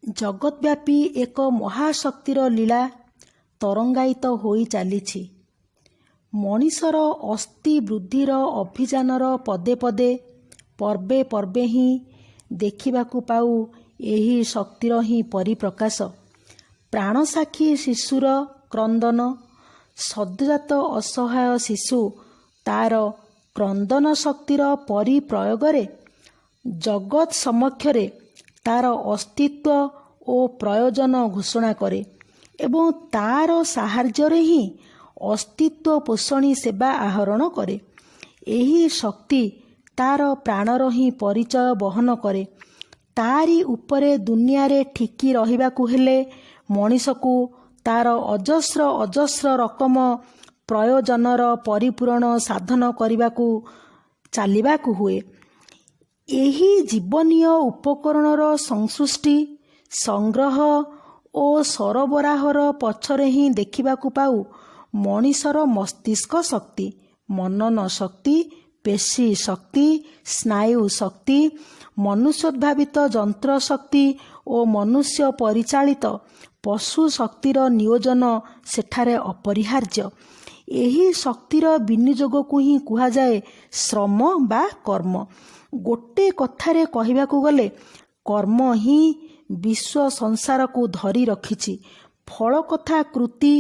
ଜଗତବ୍ୟାପୀ ଏକ ମହାଶକ୍ତିର ଲୀଳା ତରଙ୍ଗାୟିତ ହୋଇ ଚାଲିଛି। ମଣିଷର ଅସ୍ଥି ବୃଦ୍ଧିର ଅଭିଯାନର ପଦେ ପଦେ ପର୍ବେ ପର୍ବେ ହିଁ ଦେଖିବାକୁ ପାଉ ଏହି ଶକ୍ତିର ହିଁ ପରିପ୍ରକାଶ। ପ୍ରାଣସାକ୍ଷୀ ଶିଶୁର କ୍ରନ୍ଦନ, ସଦ୍ୟଜାତ ଅସହାୟ ଶିଶୁ ତାର କ୍ରନ୍ଦନ ଶକ୍ତିର ପରିପ୍ରୟୋଗରେ ଜଗତ୍ ସମକ୍ଷରେ ତାର ଅସ୍ତିତ୍ୱ ଓ ପ୍ରୟୋଜନ ଘୋଷଣା କରେ ଏବଂ ତାର ସାହାଯ୍ୟରେ ହିଁ ଅସ୍ତିତ୍ୱ ପୋଷଣୀ ସେବା ଆହରଣ କରେ। ଏହି ଶକ୍ତି ତାର ପ୍ରାଣର ହିଁ ପରିଚୟ ବହନ କରେ। ତାରି ଉପରେ ଦୁନିଆରେ ଠିକି ରହିବାକୁ ହେଲେ ମଣିଷକୁ ତାର ଅଜସ୍ର ଅଜସ୍ର ରକମ ପ୍ରୟୋଜନର ପରିପୂରଣ ସାଧନ କରିବାକୁ ଚାଲିବାକୁ ହୁଏ। ଏହି ଜୀବନୀୟ ଉପକରଣର ସଂସୃଷ୍ଟି, ସଂଗ୍ରହ ଓ ସରବରାହର ପଛରେ ହିଁ ଦେଖିବାକୁ ପାଉ ମଣିଷର ମସ୍ତିଷ୍କ ଶକ୍ତି, ମନନ ଶକ୍ତି, ପେଶୀ ଶକ୍ତି, ସ୍ନାୟୁ ଶକ୍ତି, ମନୁଷ୍ୟୋଦ୍ଭାବିତ ଯନ୍ତ୍ର ଶକ୍ତି ଓ ମନୁଷ୍ୟ ପରିଚାଳିତ ପଶୁ ଶକ୍ତିର ନିୟୋଜନ ସେଠାରେ ଅପରିହାର୍ଯ୍ୟ। ଏହି ଶକ୍ତିର ବିନିଯୋଗକୁ ହିଁ କୁହାଯାଏ ଶ୍ରମ ବା କର୍ମ। ଗୋଟେ କଥାରେ କହିବାକୁ ଗଲେ କର୍ମ ହିଁ ବିଶ୍ୱ ସଂସାରକୁ ଧରି ରଖିଛି। ଫଳ କଥା କୃତି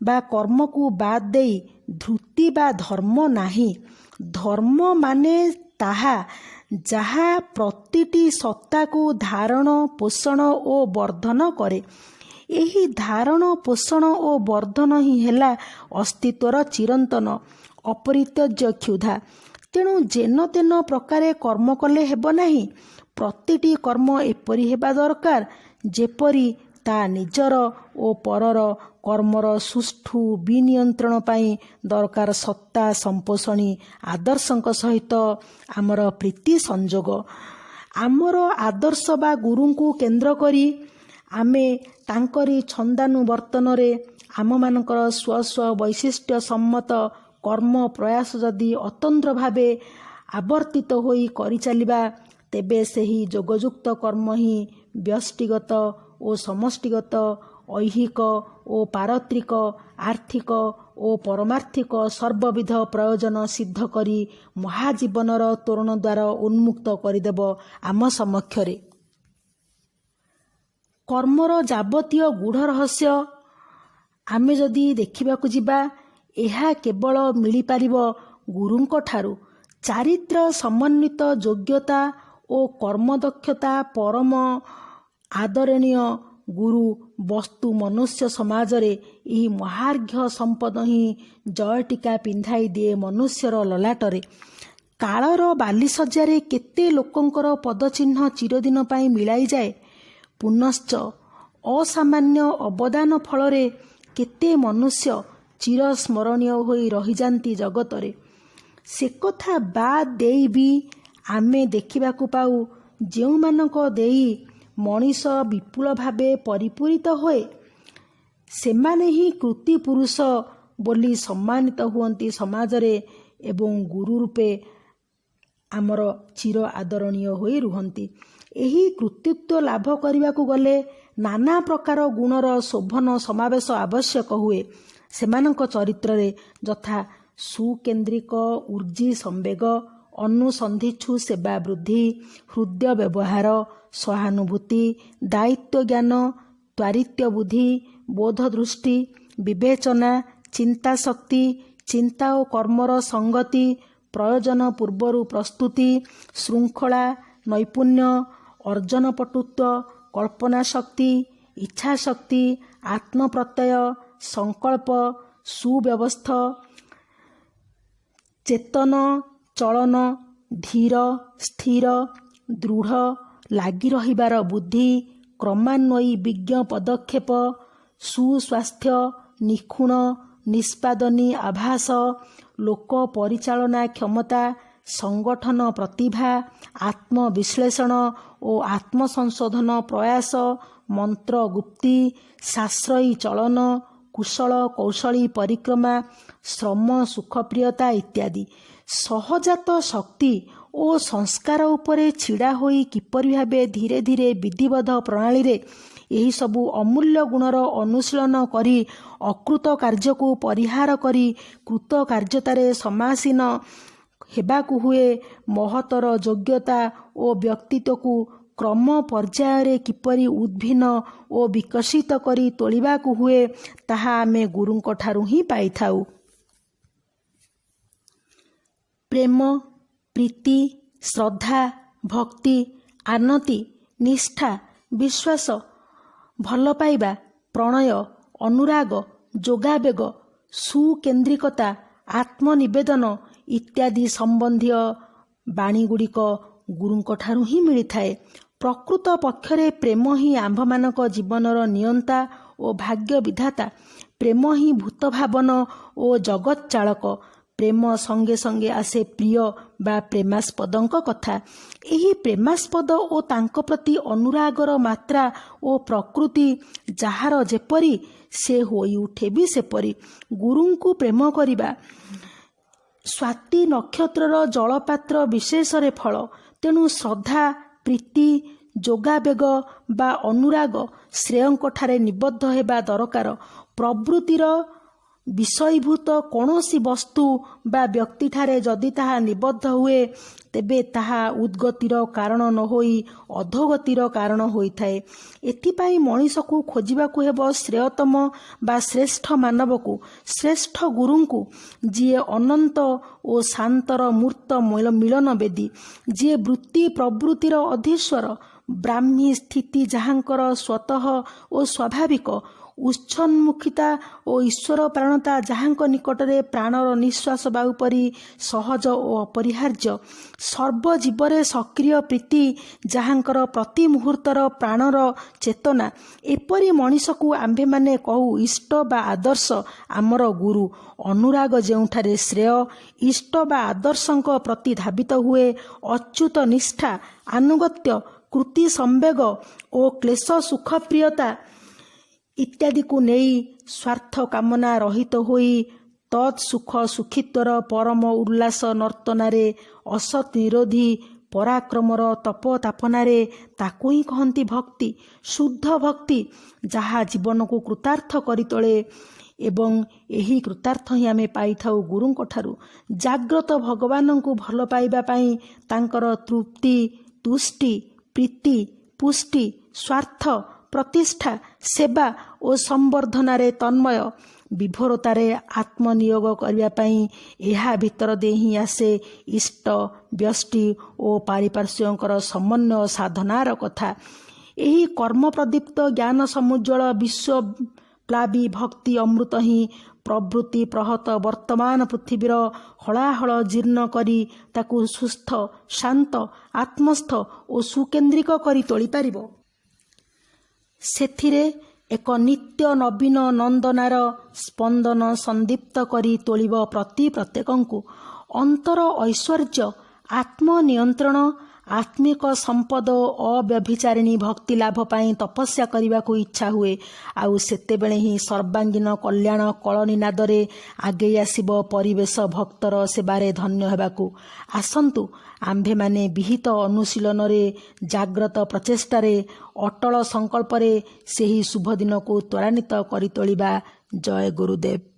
ବା କର୍ମକୁ ବାଦ ଦେଇ ଧୃତି ବା ଧର୍ମ ନାହିଁ। ଧର୍ମ ମାନେ ତାହା ଯାହା ପ୍ରତିଟି ସତ୍ତାକୁ ଧାରଣ, ପୋଷଣ ଓ ବର୍ଦ୍ଧନ କରେ। ଏହି ଧାରଣ, ପୋଷଣ ଓ ବର୍ଦ୍ଧନ ହିଁ ହେଲା ଅସ୍ତିତ୍ୱର ଚିରନ୍ତନ ଅପରିତ୍ୟଜ୍ୟ କ୍ଷୁଧା। ତେଣୁ ଯେନ ତେନ ପ୍ରକାରେ କର୍ମ କଲେ ହେବ ନାହିଁ। ପ୍ରତିଟି କର୍ମ ଏପରି ହେବା ଦରକାର ଯେପରି ତା ନିଜର ଓ ପରର କର୍ମର ସୁଷ୍ଠୁ ବିନିୟନ୍ତ୍ରଣ ପାଇଁ ଦରକାର ସତ୍ତା ସମ୍ପୋଷଣୀ ଆଦର୍ଶଙ୍କ ସହିତ ଆମର ପ୍ରୀତି ସଂଯୋଗ। ଆମର ଆଦର୍ଶ ବା ଗୁରୁଙ୍କୁ କେନ୍ଦ୍ର କରି ଆମେ ତାଙ୍କରି ଛନ୍ଦାନୁବର୍ତ୍ତନରେ ଆମମାନଙ୍କର ସ୍ୱ ସ୍ୱ ବୈଶିଷ୍ଟ୍ୟ ସମ୍ମତ କର୍ମ ପ୍ରୟାସ ଯଦି ଅତନ୍ତ୍ର ଭାବେ ଆବର୍ତ୍ତିତ ହୋଇ କରିଚାଲିବା, ତେବେ ସେହି ଯୋଗଯୁକ୍ତ କର୍ମ ହିଁ ବ୍ୟଷ୍ଟିଗତ ଓ ସମଷ୍ଟିଗତ, ଐହିକ ଓ ପାରତ୍ରିକ, ଆର୍ଥିକ ଓ ପରମାର୍ଥିକ ସର୍ବବିଧ ପ୍ରୟୋଜନ ସିଦ୍ଧ କରି ମହାଜୀବନର ତୋରଣଦ୍ୱାର ଉନ୍ମୁକ୍ତ କରିଦେବ ଆମ ସମକ୍ଷରେ। କର୍ମର ଯାବତୀୟ ଗୂଢ଼ ରହସ୍ୟ ଆମେ ଯଦି ଦେଖିବାକୁ ଯିବା, ଏହା କେବଳ ମିଳିପାରିବ ଗୁରୁଙ୍କ ଠାରୁ। ଚାରିତ୍ର ସମନ୍ୱିତ ଯୋଗ୍ୟତା ଓ କର୍ମଦକ୍ଷତା ପରମ ଆଦରଣୀୟ ଗୁରୁ ବସ୍ତୁ ମନୁଷ୍ୟ ସମାଜରେ ଏହି ମହାର୍ଘ୍ୟ ସମ୍ପଦ ହିଁ ଜୟଟିକା ପିନ୍ଧାଇ ଦିଏ ମନୁଷ୍ୟର ଲଲାଟରେ। କାଳର ବାଲିଶଯ୍ୟାରେ କେତେ ଲୋକଙ୍କର ପଦଚିହ୍ନ ଚିରଦିନ ପାଇଁ ମିଳାଇଯାଏ। ପୁନଶ୍ଚ ଅସାମାନ୍ୟ ଅବଦାନ ଫଳରେ କେତେ ମନୁଷ୍ୟ ଚିରସ୍ମରଣୀୟ ହୋଇ ରହିଯାନ୍ତି ଜଗତରେ। ସେକଥା ବାଦ ଦେଇ ବି ଆମେ ଦେଖିବାକୁ ପାଉ ଯେଉଁମାନଙ୍କ ଦେଇ ମଣିଷ ବିପୁଳ ଭାବେ ପରିପୂରିତ ହୁଏ, ସେମାନେ ହିଁ କୃତି ପୁରୁଷ ବୋଲି ସମ୍ମାନିତ ହୁଅନ୍ତି ସମାଜରେ ଏବଂ ଗୁରୁ ରୂପେ ଆମର ଚିର ଆଦରଣୀୟ ହୋଇ ରୁହନ୍ତି। ଏହି କୃତିତ୍ୱ ଲାଭ କରିବାକୁ ଗଲେ ନାନା ପ୍ରକାର ଗୁଣର ଶୋଭନ ସମାବେଶ ଆବଶ୍ୟକ ହୁଏ ସେମାନଙ୍କ ଚରିତ୍ରରେ, ଯଥା ସୁକେନ୍ଦ୍ରିକ ଉର୍ଜି ସମ୍ବେଗ, ଅନୁସନ୍ଧିତ୍ସୁ ସେବା ବୃଦ୍ଧି, ହୃଦୟ ବ୍ୟବହାର, ସହାନୁଭୂତି, ଦାୟିତ୍ୱ ଜ୍ଞାନ, ତ୍ୱାରିତ୍ୟ ବୁଦ୍ଧି, ବୋଧ ଦୃଷ୍ଟି, ବିବେଚନା, ଚିନ୍ତା ଶକ୍ତି, ଚିନ୍ତା ଓ କର୍ମର ସଙ୍ଗତି, ପ୍ରୟୋଜନ ପୂର୍ବରୁ ପ୍ରସ୍ତୁତି, ଶୃଙ୍ଖଳା, ନୈପୁଣ୍ୟ, ଅର୍ଜନ ପଟୁତ୍ୱ, କଳ୍ପନା ଶକ୍ତି, ଇଚ୍ଛା ଶକ୍ତି, ଆତ୍ମପ୍ରତ୍ୟୟ, ସଂକଳ୍ପ, ସୁବ୍ୟବସ୍ଥ ଚେତନ, ଚଳନ, ଧୀର, ସ୍ଥିର, ଦୃଢ଼, ଲାଗି ରହିବାର ବୁଦ୍ଧି, କ୍ରମାନ୍ୱୟୀ ବିଜ୍ଞ ପଦକ୍ଷେପ, ସୁସ୍ୱାସ୍ଥ୍ୟ, ନିଖୁଣ ନିଷ୍ପାଦନୀ ଆଭାସ, ଲୋକ ପରିଚାଳନା କ୍ଷମତା, ସଂଗଠନ ପ୍ରତିଭା, ଆତ୍ମବିଶ୍ଳେଷଣ ଓ ଆତ୍ମସଂଶୋଧନ ପ୍ରୟାସ, ମନ୍ତ୍ର ଗୁପ୍ତି, ସାଶ୍ରୟୀ ଚଳନ, କୁଶଳ କୌଶଳୀ ପରିକ୍ରମା, ଶ୍ରମ ସୁଖପ୍ରିୟତା ଇତ୍ୟାଦି। ସହଜାତ ଶକ୍ତି ଓ ସଂସ୍କାର ଉପରେ ଛିଡ଼ା ହୋଇ କିପରି ଭାବେ ଧୀରେ ଧୀରେ ବିଧିବଦ୍ଧ ପ୍ରଣାଳୀରେ ଏହି ସବୁ ଅମୂଲ୍ୟ ଗୁଣର ଅନୁଶୀଳନ କରି ଅକୃତ କାର୍ଯ୍ୟକୁ ପରିହାର କରି କୃତ କାର୍ଯ୍ୟତାରେ ସମାସୀନ ହେବାକୁ ହୁଏ। ମହତର ଯୋଗ୍ୟତା ଓ ବ୍ୟକ୍ତିତ୍ୱକୁ କ୍ରମ ପର୍ଯ୍ୟାୟରେ କିପରି ଉଦ୍ଭିନ୍ନ ଓ ବିକଶିତ କରି ତୋଳିବାକୁ ହୁଏ ତାହା ଆମେ ଗୁରୁଙ୍କ ଠାରୁ ହିଁ ପାଇଥାଉ। ପ୍ରେମ, ପ୍ରୀତି, ଶ୍ରଦ୍ଧା, ଭକ୍ତି, ଆନତି, ନିଷ୍ଠା, ବିଶ୍ୱାସ, ଭଲ ପାଇବା, ପ୍ରଣୟ, ଅନୁରାଗ, ଯୋଗାବେଗ, ସୁକେନ୍ଦ୍ରିକତା, ଆତ୍ମନିବେଦନ ଇତ୍ୟାଦି ସମ୍ବନ୍ଧୀୟ ବାଣୀଗୁଡ଼ିକ ଗୁରୁଙ୍କ ଠାରୁ ହିଁ ମିଳିଥାଏ। ପ୍ରକୃତ ପକ୍ଷରେ ପ୍ରେମ ହିଁ ଆମ୍ଭମାନଙ୍କ ଜୀବନର ନିୟନ୍ତା ଓ ଭାଗ୍ୟ ବିଧାତା। ପ୍ରେମ ହିଁ ଭୂତ ଭାବନ ଓ ଜଗତ ଚାଳକ। ପ୍ରେମ ସଙ୍ଗେ ସଙ୍ଗେ ଆସେ ପ୍ରିୟ ବା ପ୍ରେମାସ୍ପଦଙ୍କ କଥା। ଏହି ପ୍ରେମାସ୍ପଦ ଓ ତାଙ୍କ ପ୍ରତି ଅନୁରାଗର ମାତ୍ରା ଓ ପ୍ରକୃତି ଯାହାର ଯେପରି ସେ ହୋଇଉଠେ ବି ସେପରି। ଗୁରୁଙ୍କୁ ପ୍ରେମ କରିବା ସ୍ୱାତି ନକ୍ଷତ୍ରର ଜଳପାତ୍ର ବିଶେଷରେ ଫଳ। ତେଣୁ ଶ୍ରଦ୍ଧା, ପ୍ରୀତି, ଯୋଗାବେଗ ବା ଅନୁରାଗ ଶ୍ରେୟଙ୍କଠାରେ ନିବଦ୍ଧ ହେବା ଦରକାର। ପ୍ରବୃତ୍ତିର ବିଷୟୀଭୂତ କୌଣସି ବସ୍ତୁ ବା ବ୍ୟକ୍ତିଠାରେ ଯଦି ତାହା ନିବଦ୍ଧ ହୁଏ ତେବେ ତାହା ଉଦ୍ଗତିର କାରଣ ନ ହୋଇ ଅଧୋଗତିର କାରଣ ହୋଇଥାଏ। ଏଥିପାଇଁ ମଣିଷକୁ ଖୋଜିବାକୁ ହେବ ଶ୍ରେୟତମ ବା ଶ୍ରେଷ୍ଠ ମାନବକୁ, ଶ୍ରେଷ୍ଠ ଗୁରୁଙ୍କୁ, ଯିଏ ଅନନ୍ତ ଓ ଶାନ୍ତର ମୂର୍ତ୍ତ ମିଳନ ବେଦୀ, ଯିଏ ବୃତ୍ତି ପ୍ରବୃତ୍ତିର ଅଧୀଶ୍ୱର, ବ୍ରାହ୍ମୀ ସ୍ଥିତି ଯାହାଙ୍କର ସ୍ୱତଃ ଓ ସ୍ୱାଭାବିକ, ଉତ୍ସନ୍ମୁଖିତା ଓ ଈଶ୍ୱର ପ୍ରାଣତା ଯାହାଙ୍କ ନିକଟରେ ପ୍ରାଣର ନିଶ୍ୱାସ ବାୟୁ ପରି ସହଜ ଓ ଅପରିହାର୍ଯ୍ୟ, ସର୍ବଜୀବରେ ସକ୍ରିୟ ପ୍ରୀତି ଯାହାଙ୍କର ପ୍ରତି ମୁହୂର୍ତ୍ତର ପ୍ରାଣର ଚେତନା, ଏପରି ମଣିଷକୁ ଆମ୍ଭେମାନେ କହୁ ଇଷ୍ଟ ବା ଆଦର୍ଶ ଆମର ଗୁରୁ। ଅନୁରାଗ ଯେଉଁଠାରେ ଶ୍ରେୟ, ଇଷ୍ଟ ବା ଆଦର୍ଶଙ୍କ ପ୍ରତି ଧାବିତ ହୁଏ, ଅଚ୍ୟୁତ ନିଷ୍ଠା, ଆନୁଗତ୍ୟ, କୃତି ସମ୍ବେଗ ଓ କ୍ଲେଶ ସୁଖପ୍ରିୟତା ଇତ୍ୟାଦିକୁ ନେଇ ସ୍ୱାର୍ଥ କାମନା ରହିତ ହୋଇ ତତ୍ ସୁଖ ସୁଖିତ୍ୱର ପରମ ଉଲ୍ଲାସ ନର୍ତ୍ତନାରେ, ଅସତ୍ ନିରୋଧୀ ପରାକ୍ରମର ତପତାପନାରେ, ତାକୁ ହିଁ କହନ୍ତି ଭକ୍ତି। ଶୁଦ୍ଧ ଭକ୍ତି ଯାହା ଜୀବନକୁ କୃତାର୍ଥ କରିତୋଳେ ଏବଂ ଏହି କୃତାର୍ଥ ହିଁ ଆମେ ପାଇଥାଉ ଗୁରୁଙ୍କ ଠାରୁ। ଜାଗ୍ରତ ଭଗବାନଙ୍କୁ ଭଲ ପାଇବା ପାଇଁ ତାଙ୍କର ତୃପ୍ତି, ତୁଷ୍ଟି, ପ୍ରୀତି, ପୁଷ୍ଟି, ସ୍ୱାର୍ଥ, ପ୍ରତିଷ୍ଠା, ସେବା ଓ ସମ୍ବର୍ଦ୍ଧନାରେ ତନ୍ମୟ, ବିଭୋରତାରେ ଆତ୍ମନିୟୋଗ କରିବା ପାଇଁ ଏହା ଭିତର ଦେଇ ହିଁ ଆସେ ଇଷ୍ଟ, ବ୍ୟଷ୍ଟି ଓ ପାରିପାର୍ଶ୍ୱିକଙ୍କର ସମନ୍ୱୟ ସାଧନାର କଥା। ଏହି କର୍ମପ୍ରଦୀପ୍ତ ଜ୍ଞାନ ସମୁଜ୍ଜ୍ୱଳ ବିଶ୍ୱପ୍ଳାବୀ ଭକ୍ତି ଅମୃତ ହିଁ ପ୍ରବୃତ୍ତି ପ୍ରହତ ବର୍ତ୍ତମାନ ପୃଥିବୀର ହଳାହଳ ଜୀର୍ଣ୍ଣ କରି ତାକୁ ସୁସ୍ଥ, ଶାନ୍ତ, ଆତ୍ମସ୍ଥ ଓ ସୁକେନ୍ଦ୍ରିକ କରି ତୋଳିପାରିବ। ସେଥିରେ ଏକ ନିତ୍ୟ ନବୀନ ନନ୍ଦନାର ସ୍ପନ୍ଦନ ସନ୍ଦୀପ୍ତ କରି ତୋଳିବ ପ୍ରତି ପ୍ରତ୍ୟେକଙ୍କୁ। ଅନ୍ତର ଐଶ୍ୱର୍ଯ୍ୟ, ଆତ୍ମନିୟନ୍ତ୍ରଣ, ଆତ୍ମିକ ସମ୍ପଦ ଓ ଅବ୍ୟଭିଚାରିଣୀ ଭକ୍ତି ଲାଭ ପାଇଁ ତପସ୍ୟା କରିବାକୁ ଇଚ୍ଛା ହୁଏ। ଆଉ ସେତେବେଳେ ହିଁ ସର୍ବାଙ୍ଗୀନ କଲ୍ୟାଣ କଳନିନାଦରେ ଆଗେଇ ଆସିବ ପରିବେଶ ଭକ୍ତର ସେବାରେ ଧନ୍ୟ ହେବାକୁ। ଆସନ୍ତୁ ଆମ୍ଭେମାନେ ବିହିତ ଅନୁଶୀଳନରେ, ଜାଗ୍ରତ ପ୍ରଚେଷ୍ଟାରେ, ଅଟଳ ସଂକଳ୍ପରେ ସେହି ଶୁଭ ଦିନକୁ ତ୍ୱରାନ୍ୱିତ କରି ତୋଳିବା। ଜୟ ଗୁରୁଦେବ।